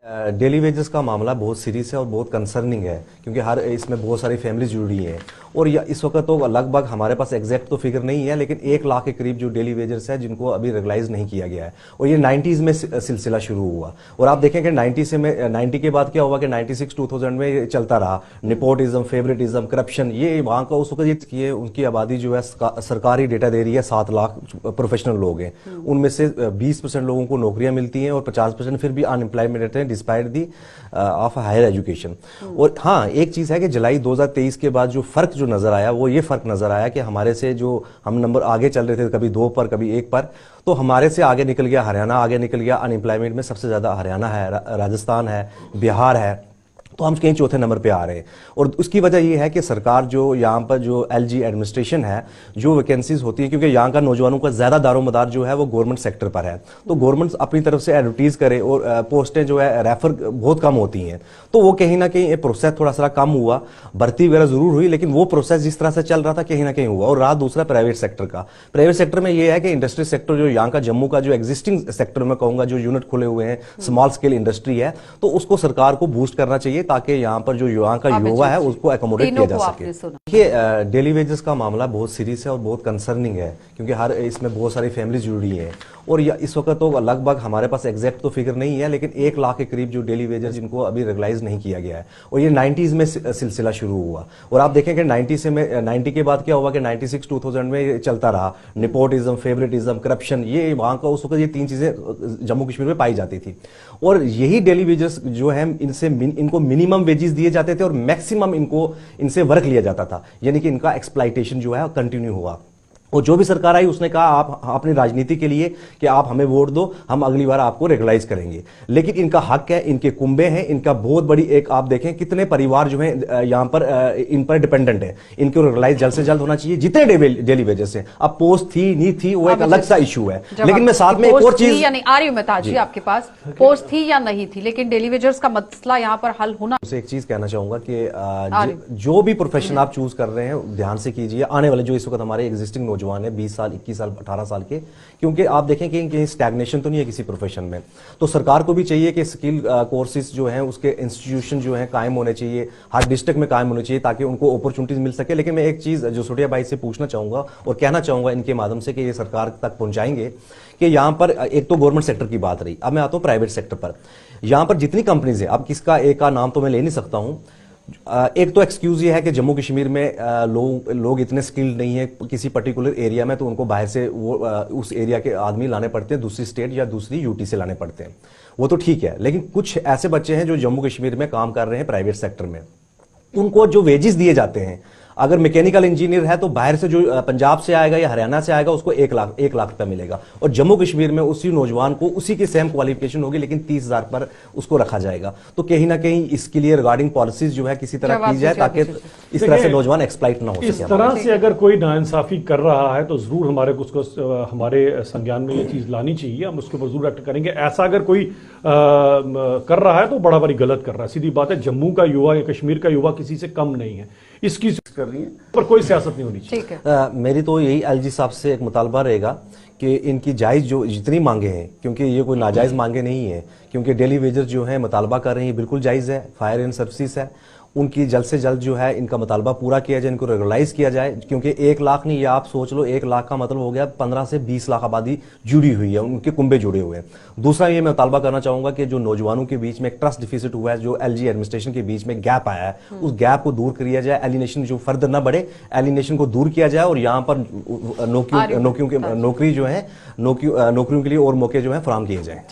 Daily wages का मामला बहुत सीरियस है और बहुत कंसर्निंग है क्योंकि हर इसमें बहुत सारी फैमिली जुड़ी हैं और इस वक्त तो लगभग हमारे पास एग्जैक्ट तो फिगर नहीं है लेकिन 1 लाख के करीब जो डेली वेजर्स है जिनको अभी रेगुलाइज नहीं किया गया है और ये 90s में सिलसिला शुरू हुआ और आप देखें कि 90 के बाद क्या हुआ कि 96 2000 में ये चलता रहा। निपोटिज्म, फेवरेटिज्म, करप्शन, ये वहां का उस वक्त ये उनकी आबादी जो है सरकारी डेटा दे रही है 7 लाख प्रोफेशनल लोग हैं, उनमें से 20% लोगों को नौकरियां मिलती हैं और 50% फिर भी अनएम्प्लॉयमेंट रहते हैं despite the of higher education. और हाँ, एक चीज है कि जुलाई 2023 के बाद जो फर्क जो नजर आया वो ये फर्क नजर आया कि हमारे से जो हम नंबर आगे चल रहे थे कभी 2 पर कभी 1 पर, तो हमारे से आगे निकल गया हरियाणा, आगे निकल गया अनएम्प्लॉयमेंट में सबसे ज्यादा हरियाणा है, राजस्थान है, बिहार है, तो हम कहीं चौथे नंबर पे आ रहे हैं। और उसकी वजह यह है कि सरकार जो यहाँ पर जो एलजी एडमिनिस्ट्रेशन है, जो वैकेंसीज होती है, क्योंकि यहाँ का नौजवानों का ज्यादा दारोमदार जो है वो गवर्नमेंट सेक्टर पर है, तो गवर्नमेंट अपनी तरफ से एडवर्टीज करे और पोस्टें जो है रेफर बहुत कम होती हैं, तो वो कहीं ना कहीं ये प्रोसेस थोड़ा सा कम हुआ। भर्ती वगैरह जरूर हुई लेकिन वो प्रोसेस जिस तरह से चल रहा था कहीं ना कहीं हुआ। और रहा दूसरा प्राइवेट सेक्टर का। प्राइवेट सेक्टर में ये है कि इंडस्ट्री सेक्टर जो यहाँ का जम्मू का जो एग्जिस्टिंग सेक्टर में कहूंगा जो यूनिट खुले हुए हैं, स्मॉल स्केल इंडस्ट्री है, तो उसको सरकार को बूस्ट करना चाहिए ताकि यहाँ पर जो युवा का युवा है उसको एकोमोडेट किया जा सके। देखिए, डेली वेजेस का मामला बहुत सीरियस है और बहुत कंसर्निंग है क्योंकि हर इसमें बहुत सारी फैमिली जुड़ी हैं और इस वक्त तो लगभग हमारे पास एग्जैक्ट तो फिगर नहीं है लेकिन 1 लाख के करीब जो डेली वेजेस जिनको अभी रेगुलाइज नहीं किया गया है और ये 90s में सिलसिला शुरू हुआ। और आप देखें कि 90 के बाद क्या हुआ कि 96 2000 में ये चलता रहा। निपोटिज्म, फेवरेटिज्म, करप्शन, ये वहां का उस वक्त ये 3 चीजें जम्मू कश्मीर में पाई जाती थी और यही डेली वेजेस जो है इनको मिनिमम वेजेस दिए जाते थे और मैक्सिमम इनसे वर्क लिया जाता था, यानी कि इनका एक्सप्लॉइटेशन जो है कंटिन्यू हुआ। और जो भी सरकार आई उसने कहा आप अपनी राजनीति के लिए कि आप हमें वोट दो, हम अगली बार आपको रेगुलाइज करेंगे, लेकिन इनका हक है, इनके कुंबे हैं, इनका बहुत बड़ी एक आप देखें कितने परिवार जो है यहाँ पर इन पर डिपेंडेंट है, इनको रेगुलाइज जल्द से जल्द होना चाहिए जितने डेली वेजेस हैं। अब पोस्ट थी नहीं थी वो एक अलग सा इशू है, लेकिन मैं साथ में एक और चीज आ रही हूं मैं ताज जी आपके पास, पोस्ट थी या नहीं थी लेकिन डेली वेजर्स का मसला यहाँ पर हल होना। एक चीज कहना चाहूंगा कि जो भी प्रोफेशन आप चूज कर रहे हैं ध्यान से कीजिए। आने वाले जो इस वक्त हमारे एग्जिस्टिंग नौजवान है 20 साल 21 साल 18 साल के, क्योंकि आप देखें कि कहीं स्टैग्नेशन तो नहीं है किसी प्रोफेशन में, तो सरकार को भी चाहिए कि स्किल कोर्सेज जो हैं उसके इंस्टीट्यूशन जो हैं कायम होने चाहिए, हर डिस्ट्रिक्ट में कायम होने चाहिए ताकि उनको अपॉर्चुनिटीज मिल सके। लेकिन मैं एक चीज जो सोटिया भाई से पूछना चाहूंगा और कहना चाहूंगा इनके माध्यम से कि ये सरकार तक पहुंचाएंगे कि यहाँ पर एक तो गवर्नमेंट सेक्टर की बात रही, अब मैं आता हूँ प्राइवेट सेक्टर पर। यहाँ पर जितनी कंपनीज है, अब किसका एक का नाम तो मैं ले नहीं सकता हूं, एक तो एक्सक्यूज ये है कि जम्मू कश्मीर में लोग इतने स्किल्ड नहीं है किसी पर्टिकुलर एरिया में, तो उनको बाहर से वो उस एरिया के आदमी लाने पड़ते हैं, दूसरी स्टेट या दूसरी यूटी से लाने पड़ते हैं, वो तो ठीक है। लेकिन कुछ ऐसे बच्चे हैं जो जम्मू कश्मीर में काम कर रहे हैं प्राइवेट सेक्टर में, उनको जो वेजेस दिए जाते हैं, अगर मैकेनिकल इंजीनियर है तो बाहर से जो पंजाब से आएगा या हरियाणा से आएगा उसको 1 लाख रुपया मिलेगा, और जम्मू कश्मीर में उसी नौजवान को उसी की सेम क्वालिफिकेशन होगी लेकिन 30,000 पर उसको रखा जाएगा। तो कहीं ना कहीं इसके लिए रिगार्डिंग पॉलिसीज जो है किसी तरह की जाए ताकि इस तरह से नौजवान एक्सप्लॉइट ना हो सके। इस तरह से अगर कोई नाइंसाफी कर रहा है तो जरूर हमारे संज्ञान में ये चीज लानी चाहिए, हम उसके ऊपर जरूर एक्ट करेंगे। ऐसा अगर कोई कर रहा है तो बड़ा बड़ी गलत कर रहा है, सीधी बात है। जम्मू का युवा या कश्मीर का युवा किसी से कम नहीं है, इसकी कर रही है पर कोई सियासत नहीं होनी चाहिए। मेरी तो यही एलजी साहब से एक मुतालबा रहेगा कि इनकी जायज जो जितनी मांगे हैं, क्योंकि ये कोई नाजायज मांगे नहीं है, क्योंकि डेली वेजर्स जो है मुतालबा कर रहे हैं बिल्कुल जायज है, फायर एंड सर्विसेज है, उनकी जल्द से जल्द जो है इनका मुतालबा पूरा किया जाए, इनको रेगुलाइज किया जाए। क्योंकि 1 लाख नहीं, ये आप सोच लो 1 लाख का मतलब हो गया 15 से 20 लाख आबादी जुड़ी हुई है, उनके कुंबे जुड़े हुए हैं। दूसरा ये मैं मुतालबा करना चाहूंगा कि जो नौजवानों के बीच में एक ट्रस्ट डिफिसिट हुआ है, जो एलजी एडमिनिस्ट्रेशन के बीच में गैप आया है, उस गैप को दूर किया जाए, एलिनेशन जो फर्दर न बढ़े, एलिनेशन को दूर किया जाए और यहाँ पर नौकरियों जो है नौकरियों के लिए और मौके जो है फराहम किए जाए।